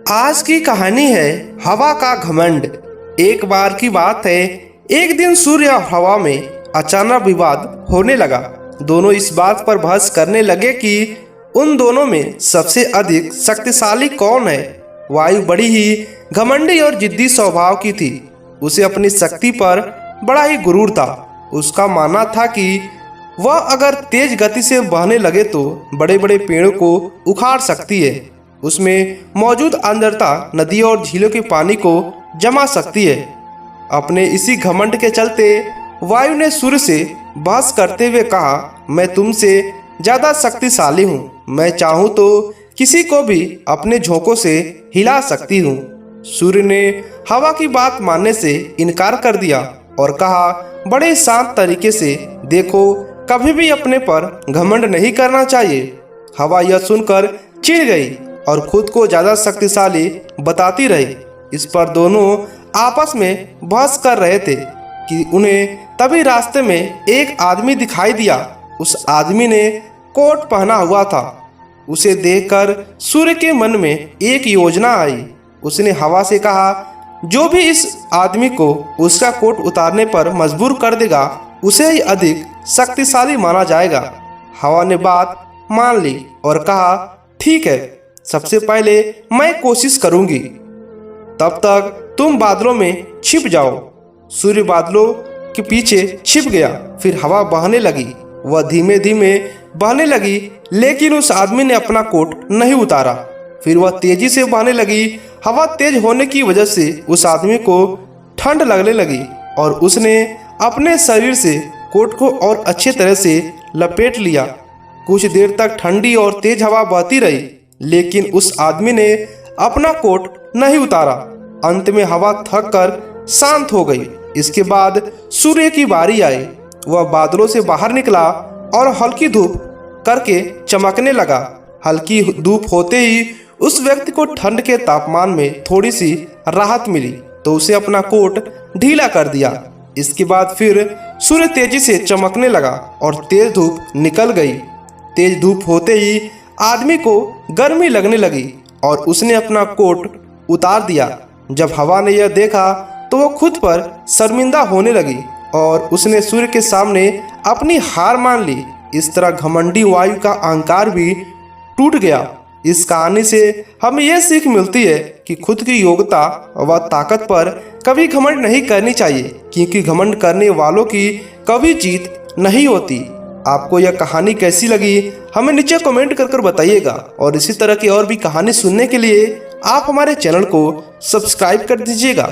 आज की कहानी है हवा का घमंड। एक बार की बात है, एक दिन सूर्य और हवा में अचानक विवाद होने लगा। दोनों इस बात पर बहस करने लगे कि उन दोनों में सबसे अधिक शक्तिशाली कौन है। वायु बड़ी ही घमंडी और जिद्दी स्वभाव की थी। उसे अपनी शक्ति पर बड़ा ही गुरूर था। उसका मानना था कि वह अगर तेज गति से बहने लगे तो बड़े बड़े पेड़ों को उखाड़ सकती है। उसमें मौजूद अंदरता नदियों और झीलों के पानी को जमा सकती है। अपने इसी घमंड के चलते वायु ने सूर्य से बहस करते हुए कहा, मैं तुमसे ज्यादा शक्तिशाली हूँ। मैं चाहूँ तो किसी को भी अपने झोंकों से हिला सकती हूँ। सूर्य ने हवा की बात मानने से इनकार कर दिया और कहा, बड़े शांत तरीके से, देखो, कभी भी अपने पर घमंड नहीं करना चाहिए। हवा यह सुनकर चिढ़ गई और खुद को ज्यादा शक्तिशाली बताती रही। इस पर दोनों आपस में बहस कर रहे थे कि उन्हें तभी रास्ते में एक आदमी दिखाई दिया। उस आदमी ने कोट पहना हुआ था। उसे देखकर सूर्य के मन में एक योजना आई। उसने हवा से कहा, जो भी इस आदमी को उसका कोट उतारने पर मजबूर कर देगा उसे ही अधिक शक्तिशाली माना जाएगा। हवा ने बात मान ली और कहा, ठीक है, सबसे पहले मैं कोशिश करूंगी। तब तक तुम बादलों में छिप जाओ। सूर्य बादलों के पीछे छिप गया। फिर हवा बहने लगी। वह धीमे धीमे बहने लगी, लेकिन उस आदमी ने अपना कोट नहीं उतारा। फिर वह तेजी से बहने लगी। हवा तेज होने की वजह से उस आदमी को ठंड लगने लगी और उसने अपने शरीर से कोट को और अच्छे तरह से लपेट लिया। कुछ देर तक ठंडी और तेज हवा बहती रही, लेकिन उस आदमी ने अपना कोट नहीं उतारा। अंत में हवा थक कर शांत हो गई। इसके बाद सूर्य की बारी आई। वह बादलों से बाहर निकला और हल्की धूप करके चमकने लगा। हल्की धूप होते ही उस व्यक्ति को ठंड के तापमान में थोड़ी सी राहत मिली, तो उसे अपना कोट ढीला कर दिया। इसके बाद फिर सूर्य तेजी से चमकने लगा और तेज धूप निकल गई। तेज धूप होते ही आदमी को गर्मी लगने लगी और उसने अपना कोट उतार दिया। जब हवा ने यह देखा तो वो खुद पर शर्मिंदा होने लगी और उसने सूर्य के सामने अपनी हार मान ली। इस तरह घमंडी वायु का अहंकार भी टूट गया। इस कहानी से हमें यह सीख मिलती है कि खुद की योग्यता व ताकत पर कभी घमंड नहीं करनी चाहिए, क्योंकि घमंड करने वालों की कभी जीत नहीं होती। आपको यह कहानी कैसी लगी हमें नीचे कमेंट कर बताइएगा और इसी तरह की और भी कहानी सुनने के लिए आप हमारे चैनल को सब्सक्राइब कर दीजिएगा।